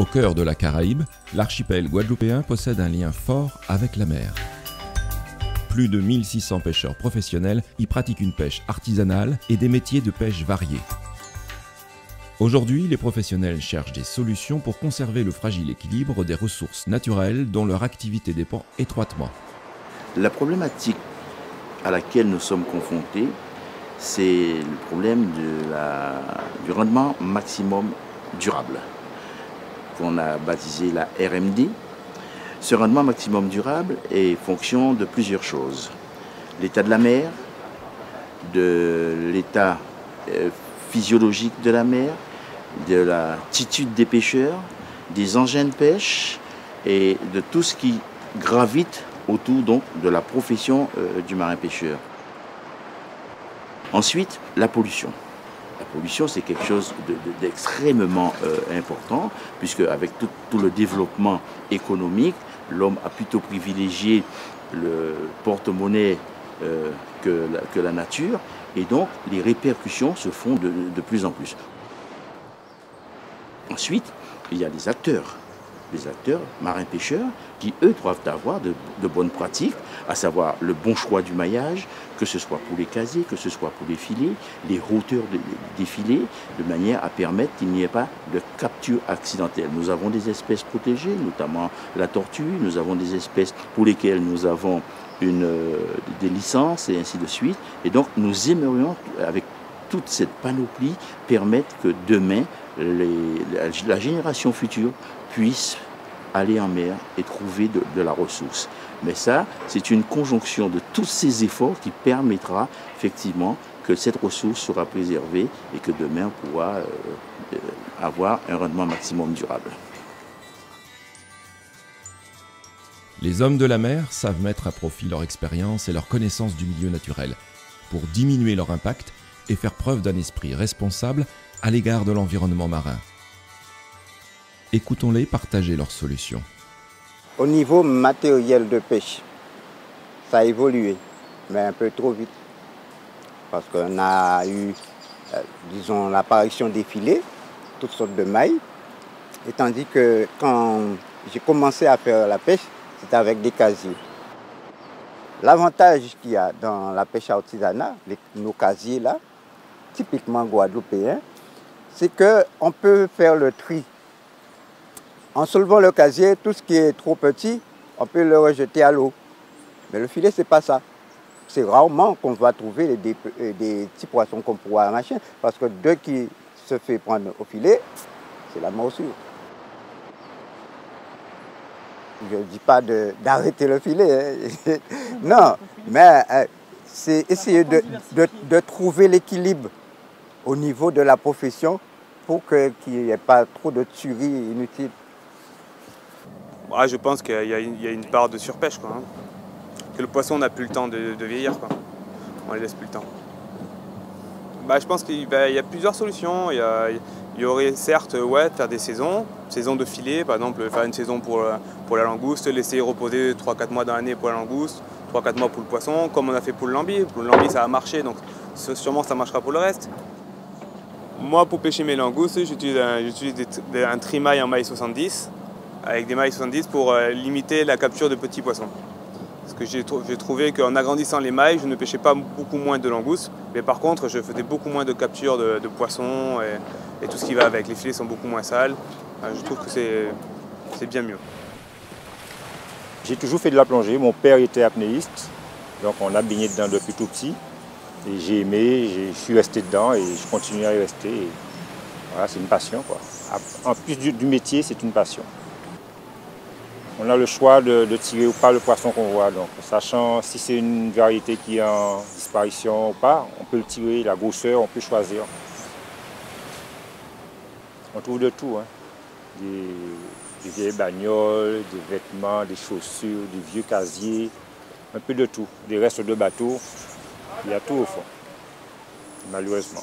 Au cœur de la Caraïbe, l'archipel guadeloupéen possède un lien fort avec la mer. Plus de 1600 pêcheurs professionnels y pratiquent une pêche artisanale et des métiers de pêche variés. Aujourd'hui, les professionnels cherchent des solutions pour conserver le fragile équilibre des ressources naturelles dont leur activité dépend étroitement. La problématique à laquelle nous sommes confrontés, c'est le problème du rendement maximum durable, qu'on a baptisé la RMD. Ce rendement maximum durable est fonction de plusieurs choses. L'état de la mer, de l'état physiologique de la mer, de l'attitude des pêcheurs, des engins de pêche et de tout ce qui gravite autour donc de la profession du marin-pêcheur. Ensuite, la pollution. La pollution, c'est quelque chose d'extrêmement important, puisque avec tout le développement économique, l'homme a plutôt privilégié le porte-monnaie que la nature, et donc les répercussions se font de plus en plus. Ensuite, il y a les acteurs marins-pêcheurs, qui eux doivent avoir de bonnes pratiques, à savoir le bon choix du maillage, que ce soit pour les casiers, que ce soit pour les filets, les hauteurs des filets, de manière à permettre qu'il n'y ait pas de capture accidentelle. Nous avons des espèces protégées, notamment la tortue, nous avons des espèces pour lesquelles nous avons des licences et ainsi de suite. Et donc nous aimerions, avec toute cette panoplie, permettre que demain, la génération future puisse aller en mer et trouver de la ressource. Mais ça, c'est une conjonction de tous ces efforts qui permettra effectivement que cette ressource sera préservée et que demain on pourra avoir un rendement maximum durable. Les hommes de la mer savent mettre à profit leur expérience et leur connaissance du milieu naturel pour diminuer leur impact et faire preuve d'un esprit responsable à l'égard de l'environnement marin. Écoutons-les partager leurs solutions. Au niveau matériel de pêche, ça a évolué, mais un peu trop vite. Parce qu'on a eu, disons, l'apparition des filets, toutes sortes de mailles. Et tandis que quand j'ai commencé à faire la pêche, c'était avec des casiers. L'avantage qu'il y a dans la pêche artisanale, nos casiers là, typiquement guadeloupéens, c'est qu'on peut faire le tri. En soulevant le casier, tout ce qui est trop petit, on peut le rejeter à l'eau. Mais le filet, ce n'est pas ça. C'est rarement qu'on va trouver des petits poissons comme pour un machin, parce que dès qu'il se fait prendre au filet, c'est la morsure. Je ne dis pas d'arrêter le filet, hein. Non, mais c'est essayer de trouver l'équilibre au niveau de la profession pour qu'il n'y ait pas trop de tueries inutiles. Ouais, je pense qu'il y a une part de surpêche, quoi, hein. Que le poisson n'a plus le temps de vieillir, quoi. On ne laisse plus le temps. Je pense qu'il y a plusieurs solutions. Il y aurait certes faire des saisons de filet, par exemple faire une saison pour la langouste, laisser reposer 3-4 mois dans l'année pour la langouste, 3-4 mois pour le poisson, comme on a fait pour le lambi. Pour le lambi ça a marché, donc sûrement ça marchera pour le reste. Moi pour pêcher mes langoustes, j'utilise un trimaille en maille 70, avec des mailles 70 pour limiter la capture de petits poissons. Parce que j'ai trouvé qu'en agrandissant les mailles, je ne pêchais pas beaucoup moins de langoustes, mais par contre, je faisais beaucoup moins de capture de poissons et tout ce qui va avec. Les filets sont beaucoup moins sales. Je trouve que c'est bien mieux. J'ai toujours fait de la plongée. Mon père était apnéiste, donc on a baigné dedans depuis tout petit. Et j'ai aimé, je suis resté dedans et je continue à y rester. Et voilà, c'est une passion, quoi. En plus du métier, c'est une passion. On a le choix de tirer ou pas le poisson qu'on voit. Donc, sachant si c'est une variété qui est en disparition ou pas, on peut le tirer, la grosseur, on peut choisir. On trouve de tout, hein. Des vieilles bagnoles, des vêtements, des chaussures, des vieux casiers, un peu de tout. Des restes de bateaux, il y a tout au fond, malheureusement.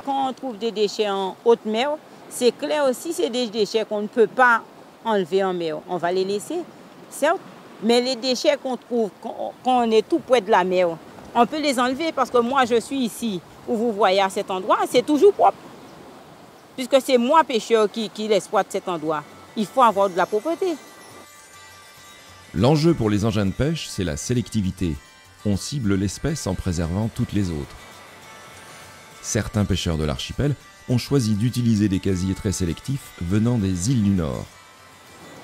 Quand on trouve des déchets en haute mer, c'est clair aussi, c'est des déchets qu'on ne peut pas enlever en mer. On va les laisser, certes, mais les déchets qu'on trouve quand on est tout près de la mer, on peut les enlever parce que moi je suis ici, où vous voyez à cet endroit, c'est toujours propre. puisque c'est moi, pêcheur, qui l'exploite cet endroit. Il faut avoir de la propreté. L'enjeu pour les engins de pêche, c'est la sélectivité. On cible l'espèce en préservant toutes les autres. Certains pêcheurs de l'archipel ont choisi d'utiliser des casiers très sélectifs venant des îles du Nord.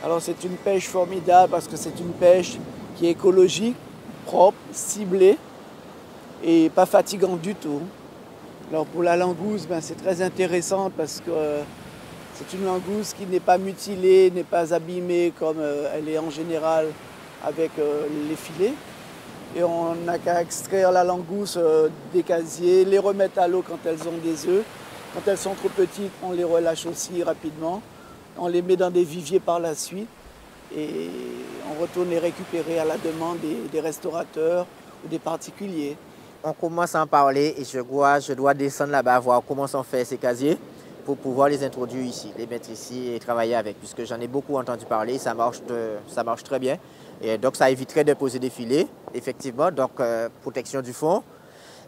Alors c'est une pêche formidable parce que c'est une pêche qui est écologique, propre, ciblée et pas fatigante du tout. Alors pour la langouste, c'est très intéressant parce que c'est une langouste qui n'est pas mutilée, n'est pas abîmée comme elle est en général avec les filets. Et on n'a qu'à extraire la langouste des casiers, les remettre à l'eau quand elles ont des œufs. Quand elles sont trop petites, on les relâche aussi rapidement. On les met dans des viviers par la suite et on retourne les récupérer à la demande des restaurateurs ou des particuliers. On commence à en parler et je dois descendre là-bas voir comment sont faits ces casiers pour pouvoir les introduire ici, les mettre ici et travailler avec, puisque j'en ai beaucoup entendu parler, ça marche très bien. Et donc ça éviterait de poser des filets, effectivement, donc protection du fond,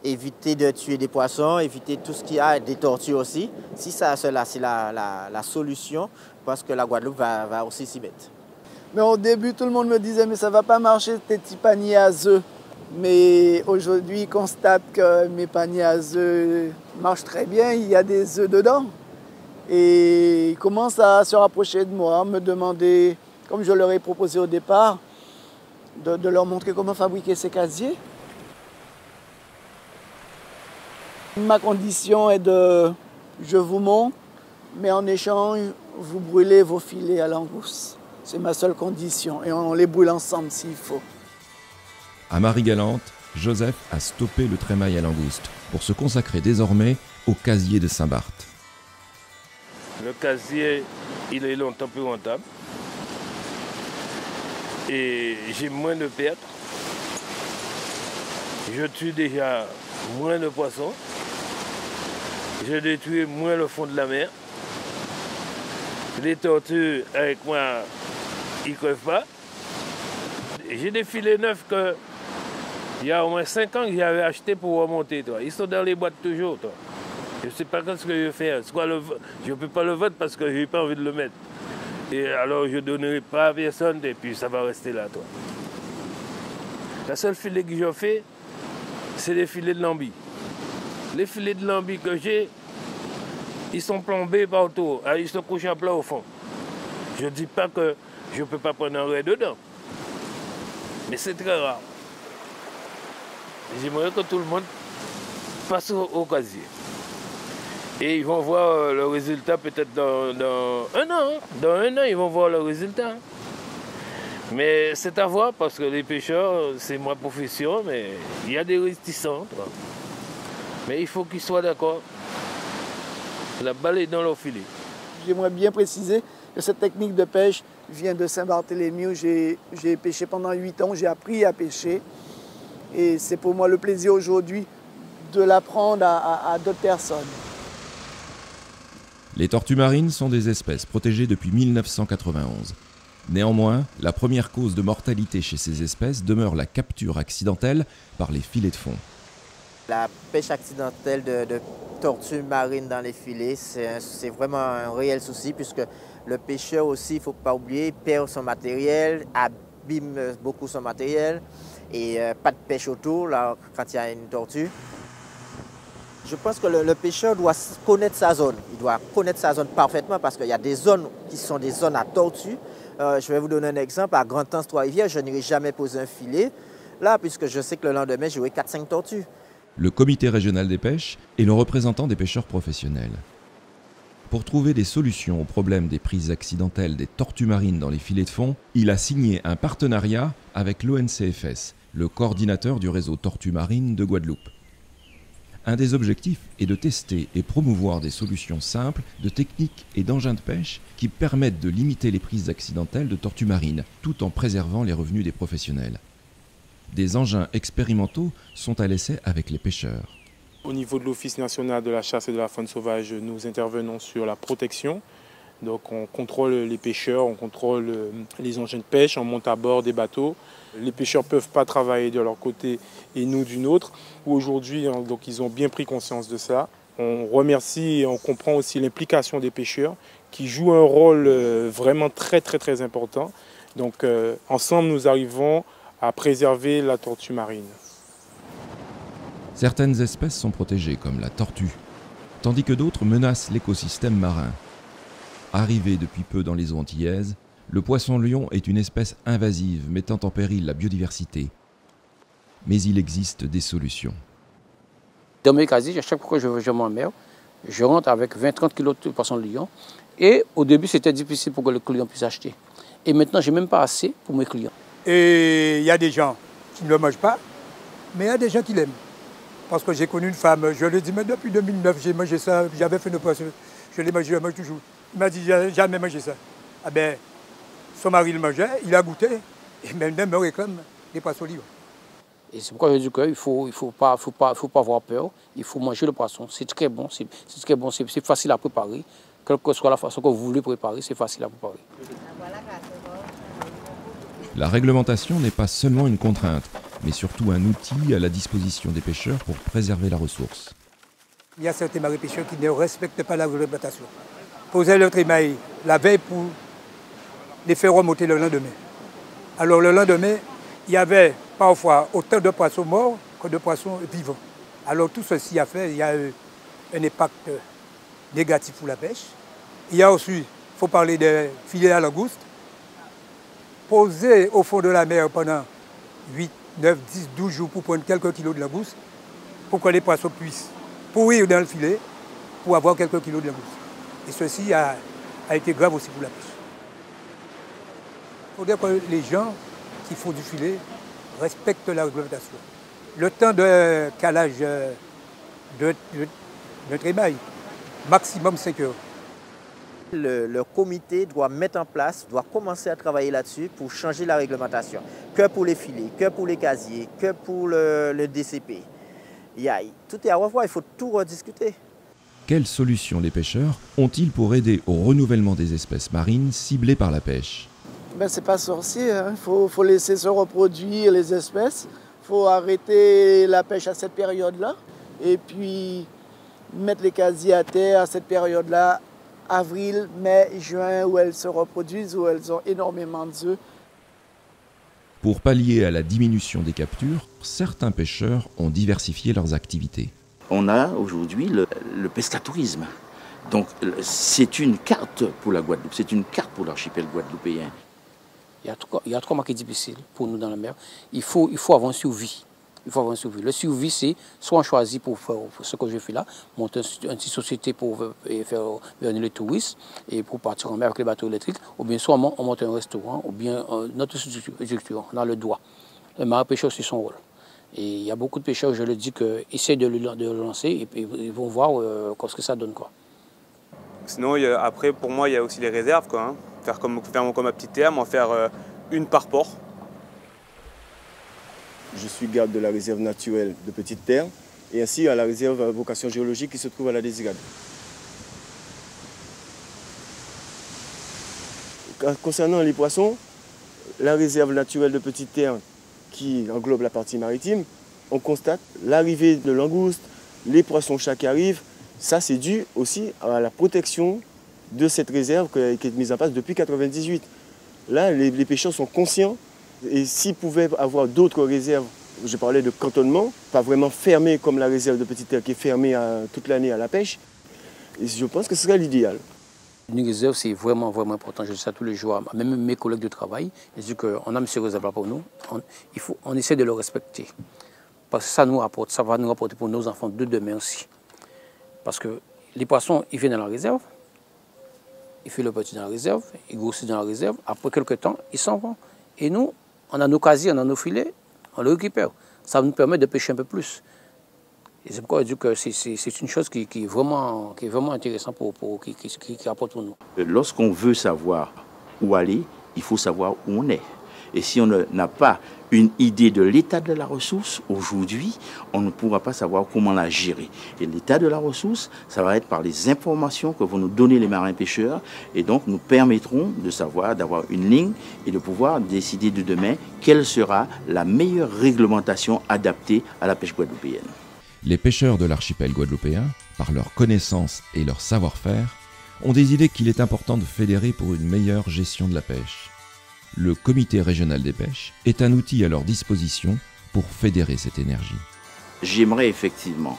éviter de tuer des poissons, éviter tout ce qu'il y a, des tortues aussi. Si ça, cela, c'est la solution, je pense que la Guadeloupe va aussi s'y mettre. Mais au début, tout le monde me disait « mais ça ne va pas marcher tes petits paniers à œufs ». Mais aujourd'hui, je constate que mes paniers à œufs marchent très bien, il y a des œufs dedans. Et ils commencent à se rapprocher de moi, me demander, comme je leur ai proposé au départ, de leur montrer comment fabriquer ces casiers. Ma condition est de « je vous montre, mais en échange, vous brûlez vos filets à langouste ». C'est ma seule condition et on les brûle ensemble s'il faut. À Marie-Galante, Joseph a stoppé le trémail à langouste pour se consacrer désormais au casier de Saint-Barth. Le casier, il est longtemps plus rentable et j'ai moins de pertes. Je tue déjà moins de poissons. Je détruis moins le fond de la mer. Les tortues, avec moi, ils ne crèvent pas. J'ai des filets neufs que il y a au moins 5 ans que j'avais acheté pour remonter. Toi. Ils sont dans les boîtes toujours. Toi. Je ne sais pas ce que je vais faire. Je ne peux pas le vendre parce que je n'ai pas envie de le mettre. Et alors je ne donnerai pas à personne et puis ça va rester là. Toi. La seule filet que je fais, c'est les filets de lambi. Les filets de lambi que j'ai, ils sont plombés partout. Ils sont couchés à plat au fond. Je ne dis pas que je ne peux pas prendre un ray dedans. Mais c'est très rare. J'aimerais que tout le monde passe au casier. Et ils vont voir le résultat peut-être dans un an. Dans un an, ils vont voir le résultat. Mais c'est à voir parce que les pêcheurs, c'est ma profession, mais il y a des réticents. Mais il faut qu'ils soient d'accord. La balle est dans leur filet. J'aimerais bien préciser que cette technique de pêche vient de Saint-Barthélemy où j'ai pêché pendant 8 ans, j'ai appris à pêcher. Et c'est pour moi le plaisir aujourd'hui de l'apprendre à d'autres personnes. Les tortues marines sont des espèces protégées depuis 1991. Néanmoins, la première cause de mortalité chez ces espèces demeure la capture accidentelle par les filets de fond. La pêche accidentelle de tortues marines dans les filets, c'est vraiment un réel souci puisque le pêcheur aussi, il ne faut pas oublier, perd son matériel, abîme beaucoup son matériel et pas de pêche autour là, quand il y a une tortue. Je pense que le pêcheur doit connaître sa zone. Il doit connaître sa zone parfaitement parce qu'il y a des zones qui sont des zones à tortues. Je vais vous donner un exemple. À Grand-Anse, Trois-Rivières, je n'irai jamais poser un filet là puisque je sais que le lendemain, j'aurai 4-5 tortues. Le comité régional des pêches est le représentant des pêcheurs professionnels. Pour trouver des solutions au problème des prises accidentelles des tortues marines dans les filets de fond, il a signé un partenariat avec l'ONCFS, le coordinateur du réseau Tortues marines de Guadeloupe. Un des objectifs est de tester et promouvoir des solutions simples, de techniques et d'engins de pêche qui permettent de limiter les prises accidentelles de tortues marines, tout en préservant les revenus des professionnels. Des engins expérimentaux sont à l'essai avec les pêcheurs. Au niveau de l'Office national de la chasse et de la faune sauvage, nous intervenons sur la protection. Donc on contrôle les pêcheurs, on contrôle les engins de pêche, on monte à bord des bateaux. Les pêcheurs ne peuvent pas travailler de leur côté et nous du nôtre. Aujourd'hui, donc ils ont bien pris conscience de ça. On remercie et on comprend aussi l'implication des pêcheurs qui jouent un rôle vraiment très important. Donc ensemble, nous arrivons à préserver la tortue marine. Certaines espèces sont protégées, comme la tortue, tandis que d'autres menacent l'écosystème marin. Arrivé depuis peu dans les eaux antillaises, le poisson-lion est une espèce invasive mettant en péril la biodiversité. Mais il existe des solutions. Dans mes casiers, à chaque fois que je vais en mer, je rentre avec 20-30 kg de poisson-lion. Et au début, c'était difficile pour que le client puisse acheter. Et maintenant, je n'ai même pas assez pour mes clients. Et il y a des gens qui ne le mangent pas, mais il y a des gens qui l'aiment. Parce que j'ai connu une femme, je lui dis, mais depuis 2009, j'ai mangé ça, j'avais fait une poisson, je l'ai mangé, je le mange toujours. Il m'a dit, j'ai jamais mangé ça. Ah ben, son mari le mangeait, il a goûté, et maintenant me réclame des poissons libres. Et c'est pourquoi je dis qu'il ne faut pas avoir peur, il faut manger le poisson. C'est très bon, c'est facile à préparer. Quelle que soit la façon que vous voulez préparer, c'est facile à préparer. La réglementation n'est pas seulement une contrainte, mais surtout un outil à la disposition des pêcheurs pour préserver la ressource. Il y a certains marins-pêcheurs qui ne respectent pas la réglementation. Poser leur trémaille la veille pour les faire remonter le lendemain. Alors le lendemain, il y avait parfois autant de poissons morts que de poissons vivants. Alors tout ceci a fait, il y a un impact négatif pour la pêche. Il y a aussi, il faut parler des filets à langouste. Posés au fond de la mer pendant 8, 9, 10, 12 jours pour prendre quelques kilos de langouste, pour que les poissons puissent pourrir dans le filet pour avoir quelques kilos de langouste. Et ceci a été grave aussi pour la pêche. Il faudrait que les gens qui font du filet respectent la réglementation. Le temps de calage de trémaille, maximum 5 heures. Le comité doit mettre en place, doit commencer à travailler là-dessus pour changer la réglementation. Que pour les filets, que pour les casiers, que pour le DCP. Tout est à revoir, il faut tout rediscuter. Quelles solutions les pêcheurs ont-ils pour aider au renouvellement des espèces marines ciblées par la pêche? Ben, c'est pas sorcier, hein. Faut laisser se reproduire les espèces. Il faut arrêter la pêche à cette période-là. Et puis mettre les casiers à terre à cette période-là, avril, mai, juin, où elles se reproduisent, où elles ont énormément d'œufs. Pour pallier à la diminution des captures, certains pêcheurs ont diversifié leurs activités. On a aujourd'hui le pescatourisme. Donc c'est une carte pour la Guadeloupe, c'est une carte pour l'archipel guadeloupéen. Il y a trois mois qui sont difficiles pour nous dans la mer. Il faut avoir une survie. Le survie, c'est soit on choisit pour faire ce que je fais là, monter une petite société pour faire venir les touristes et pour partir en mer avec les bateaux électriques, ou bien soit on monte un restaurant, ou bien notre structure, on a le droit. Le marin-pêcheur, c'est son rôle. Et il y a beaucoup de pêcheurs, je le dis, qui essaient de le lancer et puis ils vont voir ce que ça donne, quoi. Sinon, après, pour moi, il y a aussi les réserves, quoi, hein. Faire comme à petite terre, en faire une par port. Je suis garde de la réserve naturelle de Petite Terre et ainsi à la réserve à vocation géologique qui se trouve à la Désirade. Concernant les poissons, la réserve naturelle de Petite Terre qui englobe la partie maritime, on constate l'arrivée de langoustes, les poissons-chats qui arrivent. Ça, c'est dû aussi à la protection de cette réserve qui est mise en place depuis 1998. Là, les pêcheurs sont conscients. Et s'ils pouvaient avoir d'autres réserves, je parlais de cantonnement, pas vraiment fermées comme la réserve de Petite Terre qui est fermée toute l'année à la pêche, et je pense que ce serait l'idéal. Une réserve, c'est vraiment important. Je dis ça tous les jours, même mes collègues de travail, je dis qu'on a ces réserves-là pour nous, on essaie de le respecter. Parce que ça va nous rapporter pour nos enfants de demain aussi. Parce que les poissons, ils viennent dans la réserve, ils font le petit dans la réserve, ils grossissent dans la réserve, après quelques temps, ils s'en vont. Et nous, on a nos casiers, on a nos filets, on les récupère. Ça nous permet de pêcher un peu plus. Et c'est pourquoi je dis que c'est une chose qui est vraiment intéressante, qui apporte pour nous. Lorsqu'on veut savoir où aller, il faut savoir où on est. Et si on n'a pas une idée de l'état de la ressource, aujourd'hui, on ne pourra pas savoir comment la gérer. Et l'état de la ressource, ça va être par les informations que vont nous donner les marins-pêcheurs, et donc nous permettront de savoir, d'avoir une ligne et de pouvoir décider de demain quelle sera la meilleure réglementation adaptée à la pêche guadeloupéenne. Les pêcheurs de l'archipel guadeloupéen, par leur connaissance et leur savoir-faire, ont décidé qu'il est important de fédérer pour une meilleure gestion de la pêche. Le comité régional des pêches est un outil à leur disposition pour fédérer cette énergie. J'aimerais effectivement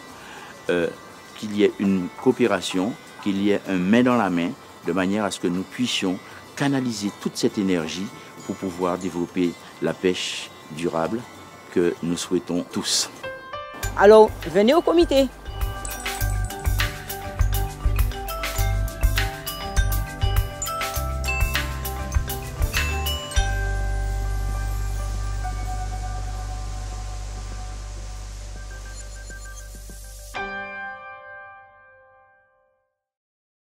qu'il y ait une coopération, qu'il y ait un main dans la main, de manière à ce que nous puissions canaliser toute cette énergie pour pouvoir développer la pêche durable que nous souhaitons tous. Alors, venez au comité.